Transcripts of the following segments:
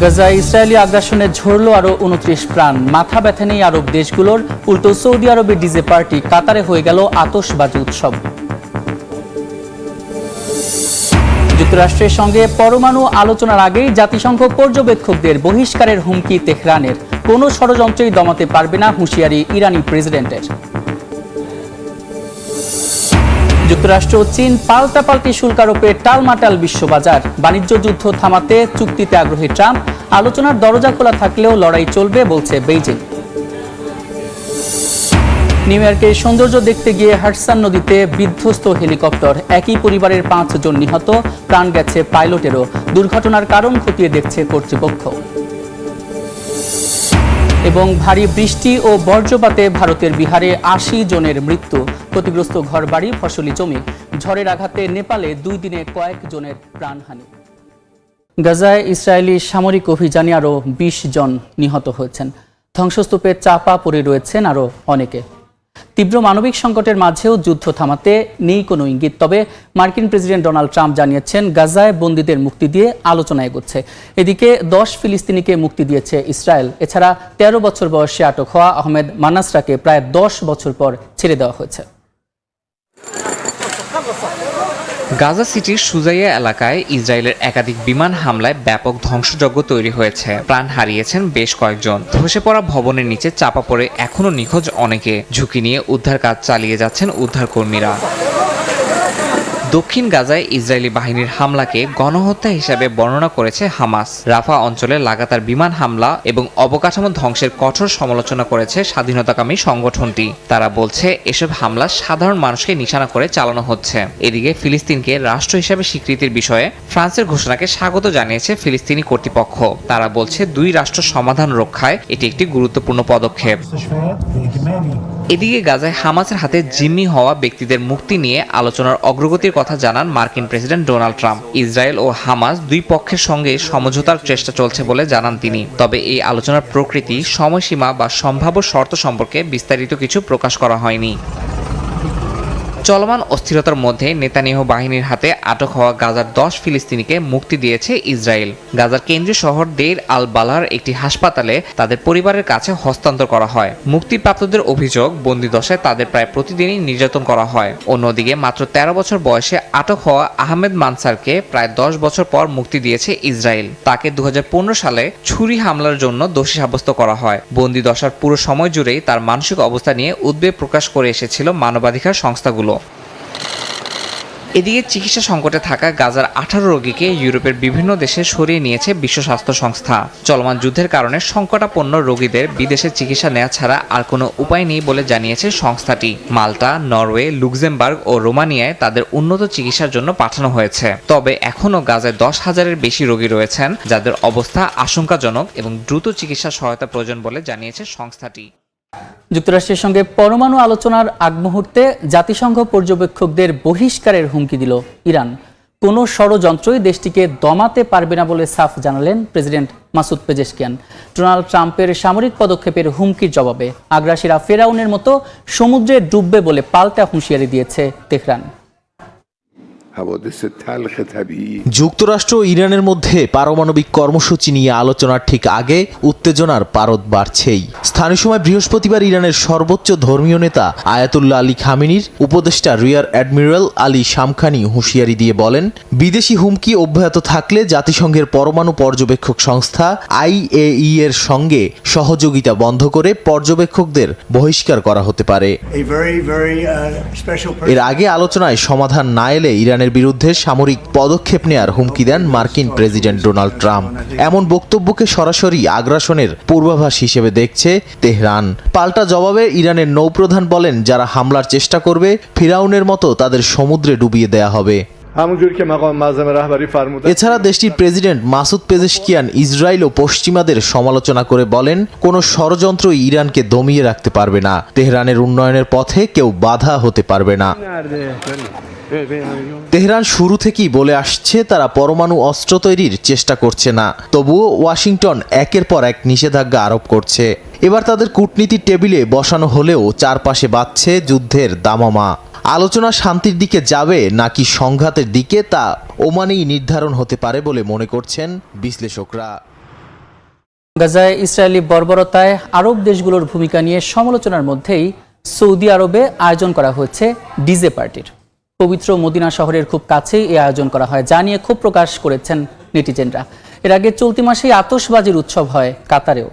গাজায় ইসরায়েলি আগ্রাসনে ঝরল আরও ২৯ প্রাণ। মাথা ব্যথা নেই আরব দেশগুলোর, উল্টো সৌদি আরবের ডিজে পার্টি কাতারে হয়ে গেল আতশবাজি উৎসব। যুক্তরাষ্ট্রের সঙ্গে পরমাণু আলোচনার আগেই জাতিসংঘ পর্যবেক্ষকদের বহিষ্কারের হুমকি তেহরানের। কোনো ষড়যন্ত্রই দমাতে পারবে না হুঁশিয়ারি ইরানি প্রেসিডেন্টের। যুক্তরাষ্ট্র ও চীন পাল্টাপাল্টি শুল্ক আরোপে টালমাটাল বিশ্ববাজার। বাণিজ্য যুদ্ধ থামাতে চুক্তিতে আগ্রহী ট্রাম্প। আলোচনার দরজা খোলা থাকলেও লড়াই চলবে বলছে বেইজিং। নিউ ইয়র্কের সৌন্দর্য দেখতে গিয়ে হাডসন নদীতে বিধ্বস্ত হেলিকপ্টার। একই পরিবারের ৫ জন নিহত, প্রাণ গেছে পাইলটেরও। দুর্ঘটনার কারণ খতিয়ে দেখছে কর্তৃপক্ষ। এবং ভারী বৃষ্টি ও বজ্রপাতে ভারতের বিহারে ৮০ জনের মৃত্যু। ক্ষতিগ্রস্ত ঘরবাড়ি, ফসলি জমি। ঝড়ের আঘাতে নেপালে ২ দিনে কয়েক জনের প্রাণহানি। গাজায় ইসরায়েলি সামরিক অভিযানে আরও ২০ জন নিহত হয়েছেন। ধ্বংসস্তূপে চাপা পড়ে রয়েছেন আরও অনেকে। তীব্র মানবিক সংকটের মাঝেও যুদ্ধ থামাতে নেই কোনো ইঙ্গিত। তবে মার্কিন প্রেসিডেন্ট ডোনাল্ড ট্রাম্প জানিয়েছেন গাজায় বন্দীদের মুক্তি দিয়ে আলোচনা এগোচ্ছে। এদিকে ১০ ফিলিস্তিনিকে মুক্তি দিয়েছে ইসরায়েল। এছাড়া ১৩ বছর বয়সে আটক হওয়া আহমেদ মানাসরাকে প্রায় ১০ বছর পর ছেড়ে দেওয়া হয়েছে। গাজা সিটির সুজাইয়া এলাকায় ইসরায়েলের একাধিক বিমান হামলায় ব্যাপক ধ্বংসযজ্ঞ তৈরি হয়েছে। প্রাণ হারিয়েছেন বেশ কয়েকজন। ধসে পড়া ভবনের নিচে চাপা পড়ে এখনো নিখোঁজ অনেকে। ঝুঁকি নিয়ে উদ্ধার কাজ চালিয়ে যাচ্ছেন উদ্ধারকর্মীরা। দক্ষিণ গাজায় ইসরায়েলি বাহিনীর হামলাকে গণহত্যা হিসেবে বর্ণনা করেছে হামাস। রাফা অঞ্চলে লাগাতার বিমান হামলা এবং অবকাঠামো ধ্বংসের কঠোর সমালোচনা করেছে স্বাধীনতাকামী সংগঠনটি। তারা বলছে এসব হামলা সাধারণ মানুষকে নিশানা করে চালানো হচ্ছে। এদিকে ফিলিস্তিনকে রাষ্ট্র হিসেবে স্বীকৃতির বিষয়ে ফ্রান্সের ঘোষণাকে স্বাগত জানিয়েছে ফিলিস্তিনি কর্তৃপক্ষ। তারা বলছে ২ রাষ্ট্র সমাধান রক্ষায় এটি একটি গুরুত্বপূর্ণ পদক্ষেপ। এদিকে গাজায় হামাসের হাতে জিম্মি হওয়া ব্যক্তিদের মুক্তি নিয়ে আলোচনার অগ্রগতির কথা জানান মার্কিন প্রেসিডেন্ট ডোনাল্ড ট্রাম্প। ইসরায়েল ও হামাস ২ পক্ষের সঙ্গে সমঝোতার চেষ্টা চলছে বলে জানান তিনি। তবে এই আলোচনার প্রকৃতি, সময়সীমা বা সম্ভাব্য শর্ত সম্পর্কে বিস্তারিত কিছু প্রকাশ করা হয়নি। চলমান অস্থিরতার মধ্যে নেতানিয়াহু বাহিনীর হাতে আটক হওয়া গাজার ১০ ফিলিস্তিনিকে মুক্তি দিয়েছে ইসরায়েল। গাজার কেন্দ্রীয় শহর দেইর আল বালার একটি হাসপাতালে তাদের পরিবারের কাছে হস্তান্তর করা হয়। মুক্তিপ্রাপ্তদের অভিযোগ, বন্দিদশায় তাদের প্রায় প্রতিদিনই নির্যাতন করা হয়। অন্যদিকে মাত্র ১৩ বছর বয়সে আটক হওয়া আহমেদ মানসারকে প্রায় ১০ বছর পর মুক্তি দিয়েছে ইসরায়েল। তাকে ২০১৫ সালে ছুরি হামলার জন্য দোষী সাব্যস্ত করা হয়। বন্দিদশার পুরো সময় জুড়েই তার মানসিক অবস্থা নিয়ে উদ্বেগ প্রকাশ করে এসেছিল মানবাধিকার সংস্থাগুলো। এদিকে চিকিৎসা সংকটে থাকা গাজার ১৮ রোগীকে ইউরোপের বিভিন্ন দেশে সরিয়ে নিয়েছে বিশ্ব স্বাস্থ্য সংস্থা। চলমান যুদ্ধের কারণে সংকটাপন্ন রোগীদের বিদেশে চিকিৎসা নেওয়া ছাড়া আর কোনো উপায় নেই বলে জানিয়েছে সংস্থাটি। মাল্টা, নরওয়ে, লুক্সেমবার্গ ও রোমানিয়ায় তাদের উন্নত চিকিৎসার জন্য পাঠানো হয়েছে। তবে এখনও গাজায় ১০,০০০-এর বেশি রোগী রয়েছেন যাদের অবস্থা আশঙ্কাজনক এবং দ্রুত চিকিৎসা সহায়তা প্রয়োজন বলে জানিয়েছে সংস্থাটি। যুক্তরাষ্ট্রের সঙ্গে পরমাণু আলোচনার আগ মুহূর্তে জাতিসংঘ পর্যবেক্ষকদের বহিষ্কারের হুমকি দিল ইরান। কোনো ষড়যন্ত্রই দেশটিকে দমাতে পারবে না বলে সাফ জানালেন প্রেসিডেন্ট মাসুদ পেজেশকিয়ান। ডোনাল্ড ট্রাম্পের সামরিক পদক্ষেপের হুমকির জবাবে আগ্রাসীরা ফেরাউনের মতো সমুদ্রে ডুববে বলে পাল্টা হুঁশিয়ারি দিয়েছে তেহরান। যুক্তরাষ্ট্র ও ইরানের মধ্যে পারমাণবিক কর্মসূচি নিয়ে আলোচনার ঠিক আগে উত্তেজনার পারদ বাড়ছেই। স্থানীয় সময় বৃহস্পতিবার ইরানের সর্বোচ্চ ধর্মীয় নেতা আয়াতুল্লাহ আলী খামেনির উপদেষ্টা রিয়ার অ্যাডমিরাল আলী শামখানি হুঁশিয়ারি দিয়ে বলেন, বিদেশি হুমকি অব্যাহত থাকলে জাতিসংঘের পরমাণু পর্যবেক্ষক সংস্থা IAEA এর সঙ্গে সহযোগিতা বন্ধ করে পর্যবেক্ষকদের বহিষ্কার করা হতে পারে। এর আগে আলোচনায় সমাধান না এলে ইরানের বিরুদ্ধে সামরিক পদক্ষেপ নেয়ার হুমকি দেন মার্কিন প্রেসিডেন্ট ডোনাল্ড ট্রাম্প। এমন বক্তব্যকে সরাসরি আগ্রাসনের পূর্বাভাস হিসেবে দেখছে তেহরান। পাল্টা জবাবে ইরানের নৌপ্রধান বলেন, যারা হামলার চেষ্টা করবে ফিরাউনের মতো তাদের সমুদ্রে ডুবিয়ে দেয়া হবে। এছাড়া দেশটির প্রেসিডেন্ট মাসুদ পেজেশকিয়ান ইসরায়েল ও পশ্চিমাদের সমালোচনা করে বলেন, কোনো ষড়যন্ত্রই ইরানকে দমিয়ে রাখতে পারবে না। তেহরানের উন্নয়নের পথে কেউ বাধা হতে পারবে না। তেহরান শুরু থেকেই বলে আসছে তারা পরমাণু অস্ত্র তৈরির চেষ্টা করছে না। তবুও ওয়াশিংটন একের পর এক নিষেধাজ্ঞা আরোপ করছে। এবার তাদের কূটনীতির টেবিলে বসানো হলেও চারপাশে বাজছে যুদ্ধের দামামা। আলোচনা শান্তির দিকে যাবে নাকি সংঘাতের দিকে তা ওমানেই নির্ধারণ হতে পারে বলে মনে করছেন বিশ্লেষকরা। গাজায় ইসরায়েলি বর্বরতায় আরব দেশগুলোর ভূমিকা নিয়ে সমালোচনার মধ্যেই সৌদি আরবে আয়োজন করা হয়েছে ডিজে পার্টির। পবিত্র মদিনা শহরের খুব কাছেই এই আয়োজন করা হয়, যা নিয়ে ক্ষোভ প্রকাশ করেছেন নেটিজেনরা। এর আগে চলতি মাসেই আতশবাজির উৎসব হয় কাতারেও।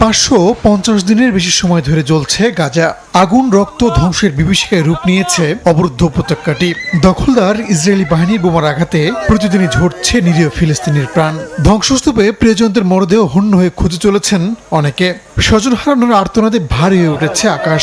550 দিনের বেশি সময় ধরে জ্বলছে গাজা। আগুন, রক্ত, ধ্বংসের বিভীষিকায় রূপ নিয়েছে অবরুদ্ধ উপত্যকাটি। দখলদার ইসরায়েলি বাহিনীর বোমার আঘাতে প্রতিদিনই ঝরছে নিরীহ ফিলিস্তিনির প্রাণ। ধ্বংসস্তূপে প্রিয়জনদের মরদেহ হন্য হয়ে খুঁজে চলেছেন অনেকে। স্বজন হারানোর আর্তনাদে ভারী হয়ে উঠেছে আকাশ।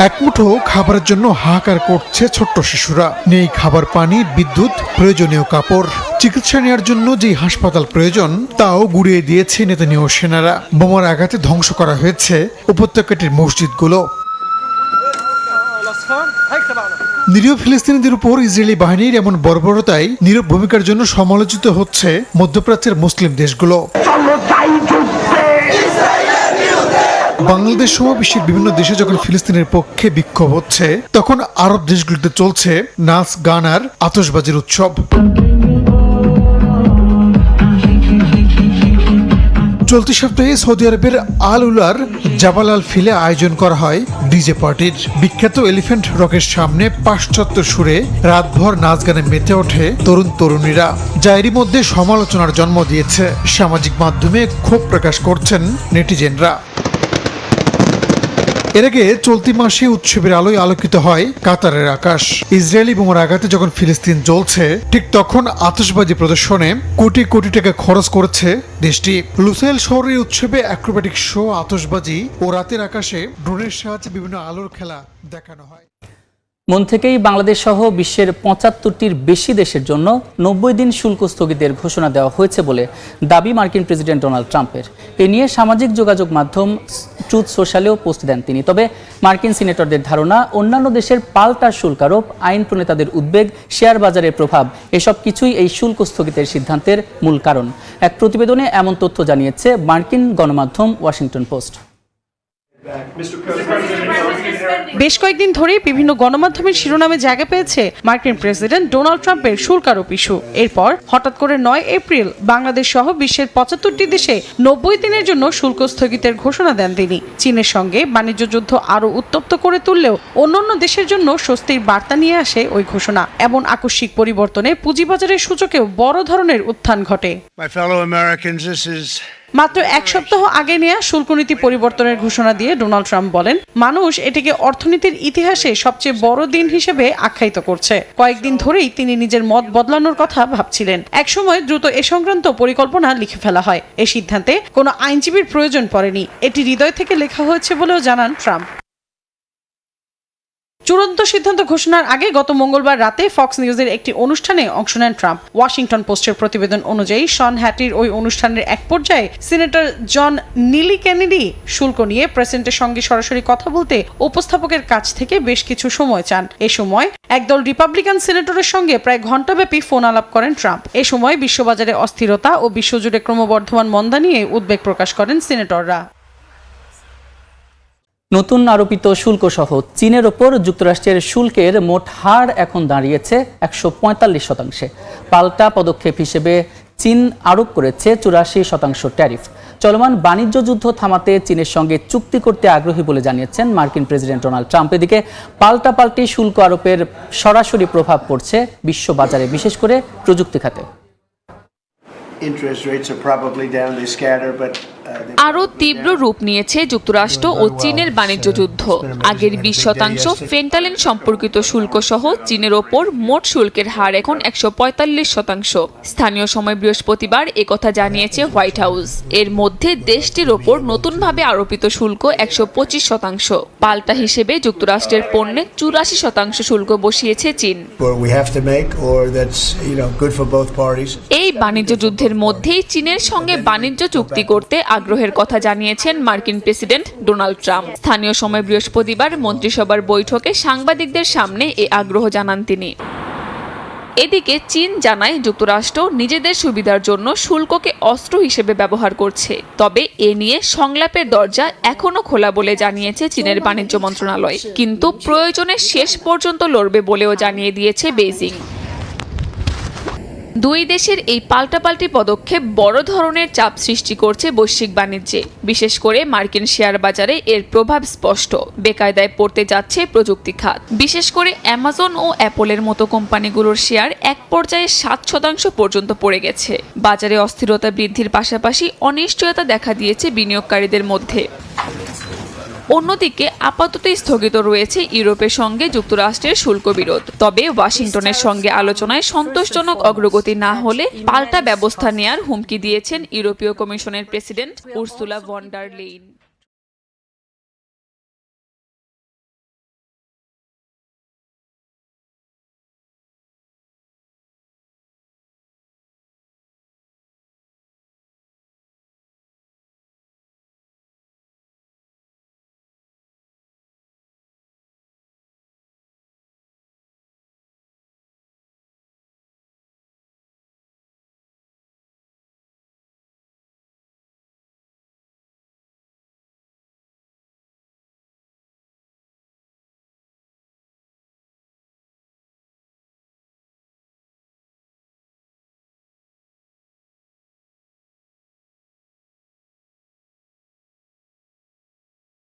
এক মুঠো খাবারের জন্য হাহাকার করছে ছোট্ট শিশুরা। নেই খাবার, পানি, বিদ্যুৎ, প্রয়োজনীয় কাপড়। চিকিৎসা নেওয়ার জন্য যেই হাসপাতাল প্রয়োজন তাও গুড়িয়ে দিয়েছে নেতানিয়াহু সেনারা। বোমার আঘাতে ধ্বংস করা হয়েছে উপত্যকাটির মসজিদগুলো। নিরীহ ফিলিস্তিনিদের উপর ইসরায়েলি বাহিনীর এমন বর্বরতায় নীরব ভূমিকার জন্য সমালোচিত হচ্ছে মধ্যপ্রাচ্যের মুসলিম দেশগুলো। বাংলাদেশ সহ বিশ্বের বিভিন্ন দেশে যখন ফিলিস্তিনের পক্ষে বিক্ষোভ হচ্ছে, তখন আরব দেশগুলোতে চলছে নাচ, গান আর আতশবাজির উৎসব। চলতি সপ্তাহে সৌদি আরবের আল উলার জাবাল আল ফিলে আয়োজন করা হয় ডিজে পার্টির। বিখ্যাত এলিফ্যান্ট রকের সামনে পাশ্চাত্য সুরে রাতভর নাচ গানে মেতে ওঠে তরুণ তরুণীরা, যা এরই মধ্যে সমালোচনার জন্ম দিয়েছে। সামাজিক মাধ্যমে ক্ষোভ প্রকাশ করছেন নেটিজেনরা। এর আগে চলতি মাসে উৎসবের আলোয় আলোকিত হয় কাতারের আকাশ। ইসরায়েলি বোমার আঘাতে যখন ফিলিস্তিন জ্বলছে, ঠিক তখন আতশবাজি প্রদর্শনে কোটি কোটি টাকা খরচ করেছে দেশটি। লুসাইল শহরের উৎসবে অ্যাক্রোব্যাটিক শো, আতশবাজি ও রাতের আকাশে ড্রোনের সাহায্যে বিভিন্ন আলোর খেলা দেখানো হয়। মন থেকেই বাংলাদেশ সহ বিশ্বের 75টির বেশি দেশের জন্য 90 দিন শুল্ক স্থগিতের ঘোষণা দেওয়া হয়েছে বলে দাবি মার্কিন প্রেসিডেন্ট ডোনাল্ড ট্রাম্পের। এ নিয়ে সামাজিক যোগাযোগ মাধ্যম ট্রুথ সোশ্যালেও পোস্ট দেন তিনি। তবে মার্কিন সিনেটরদের ধারণা, অন্যান্য দেশের পাল্টা শুল্ক আরোপ, আইন প্রণেতাদের উদ্বেগ, শেয়ার বাজারের প্রভাব, এসব কিছুই এই শুল্ক স্থগিতের সিদ্ধান্তের মূল কারণ। এক প্রতিবেদনে এমন তথ্য জানিয়েছে মার্কিন গণমাধ্যম ওয়াশিংটন পোস্ট। বেশ কয়েকদিন ধরেই বিভিন্ন গণমাধ্যমের শিরোনামে জায়গা পেয়েছে মার্কিন প্রেসিডেন্ট ডোনাল্ড ট্রাম্পের শুল্ক আরোপ ইস্যু। এরপর হঠাৎ করে 9 এপ্রিল বাংলাদেশ সহ বিশ্বের 75টি দেশে 90 দিনের জন্য শুল্ক স্থগিতের ঘোষণা দেন তিনি। চীনের সঙ্গে বাণিজ্য যুদ্ধ আরও উত্তপ্ত করে তুললেও অন্যান্য দেশের জন্য স্বস্তির বার্তা নিয়ে আসে ওই ঘোষণা। এমন আকস্মিক পরিবর্তনে পুঁজিবাজারের সূচকেও বড় ধরনের উত্থান ঘটে। মাত্র এক সপ্তাহ আগে নেওয়া শুল্কনীতি পরিবর্তনের ঘোষণা দিয়ে ডোনাল্ড ট্রাম্প বলেন, মানুষ এটিকে অর্থনীতির ইতিহাসে সবচেয়ে বড় দিন হিসেবে আখ্যায়িত করছে। কয়েকদিন ধরেই তিনি নিজের মত বদলানোর কথা ভাবছিলেন। একসময় দ্রুত এ সংক্রান্ত পরিকল্পনা লিখে ফেলা হয়। এ সিদ্ধান্তে কোনো আইনজীবীর প্রয়োজন পড়েনি, এটি হৃদয় থেকে লেখা হয়েছে বলেও জানান ট্রাম্প। চূড়ান্ত সিদ্ধান্ত ঘোষণার আগে গত মঙ্গলবার রাতে ফক্স নিউজের একটি অনুষ্ঠানে অংশ নেন ট্রাম্প। ওয়াশিংটন পোস্টের প্রতিবেদন অনুযায়ী শন হ্যাটির ওই অনুষ্ঠানের এক পর্যায়ে সিনেটর জন নিলি কেনেডি শুল্ক নিয়ে প্রেসিডেন্টের সঙ্গে সরাসরি কথা বলতে উপস্থাপকের কাছ থেকে বেশ কিছু সময় চান। এ সময় একদল রিপাবলিকান সিনেটরের সঙ্গে প্রায় ঘণ্টাব্যাপী ফোন আলাপ করেন ট্রাম্প। এ সময় বিশ্ববাজারে অস্থিরতা ও বিশ্বজুড়ে ক্রমবর্ধমান মন্দা নিয়ে উদ্বেগ প্রকাশ করেন সিনেটররা। নতুন আরোপিত শুল্ক সহ চীনের ওপর যুক্তরাষ্ট্রের শুল্কের মোট হার এখন দাঁড়িয়েছে 145%। পাল্টা পদক্ষেপ হিসেবে চীন আরোপ করেছে 84% ট্যারিফ। চলমান বাণিজ্য যুদ্ধ থামাতে চীনের সঙ্গে চুক্তি করতে আগ্রহী বলে জানিয়েছেন মার্কিন প্রেসিডেন্ট ডোনাল্ড ট্রাম্প। এদিকে পাল্টাপাল্টি শুল্ক আরোপের সরাসরি প্রভাব পড়ছে বিশ্ববাজারে, বিশেষ করে প্রযুক্তি খাতে। আরও তীব্র রূপ নিয়েছে যুক্তরাষ্ট্র ও চীনের বাণিজ্য যুদ্ধ। আগের 20% ফেন্টালিন সম্পর্কিত শুল্ক সহ চীনের ওপর মোট শুল্কের হার এখন 145%। স্থানীয় সময় বৃহস্পতিবার একথা জানিয়েছে হোয়াইট হাউস। এর মধ্যে দেশটির ওপর নতুনভাবে আরোপিত শুল্ক 125%। পাল্টা হিসেবে যুক্তরাষ্ট্রের পণ্যে 84% শুল্ক বসিয়েছে চীন। এই বাণিজ্য যুদ্ধের মধ্যেই চীনের সঙ্গে বাণিজ্য চুক্তি করতে আগ্রহের কথা জানিয়েছেন মার্কিন প্রেসিডেন্ট ডোনাল্ড ট্রাম্প। স্থানীয় সময় বৃহস্পতিবার মন্ত্রিসভার বৈঠকে সাংবাদিকদের সামনে এ আগ্রহ জানান তিনি। এদিকে চীন জানায় যুক্তরাষ্ট্র নিজেদের সুবিধার জন্য শুল্ককে অস্ত্র হিসেবে ব্যবহার করছে। তবে এ নিয়ে সংলাপের দরজা এখনো খোলা বলে জানিয়েছে চীনের বাণিজ্য মন্ত্রণালয়, কিন্তু প্রয়োজনে শেষ পর্যন্ত লড়বে বলেও জানিয়ে দিয়েছে বেইজিং। দুই দেশের এই পাল্টাপাল্টি পদক্ষেপ বড় ধরনের চাপ সৃষ্টি করছে বৈশ্বিক বাণিজ্যে। বিশেষ করে মার্কিন শেয়ার বাজারে এর প্রভাব স্পষ্ট। বেকায়দায় পড়তে যাচ্ছে প্রযুক্তি খাত। বিশেষ করে অ্যামাজন ও অ্যাপলের মতো কোম্পানিগুলোর শেয়ার এক পর্যায়ে 7% পর্যন্ত পড়ে গেছে। বাজারে অস্থিরতা বৃদ্ধির পাশাপাশি অনিশ্চয়তা দেখা দিয়েছে বিনিয়োগকারীদের মধ্যে। অন্যদিকে আপাতত স্থগিত রয়েছে ইউরোপের সঙ্গে যুক্তরাষ্ট্রের শুল্ক বিরোধ। তবে ওয়াশিংটনের সঙ্গে আলোচনায় সন্তোষজনক অগ্রগতি না হলে পাল্টা ব্যবস্থা নেয়ার হুমকি দিয়েছেন ইউরোপীয় কমিশনের president Ursula von der lane.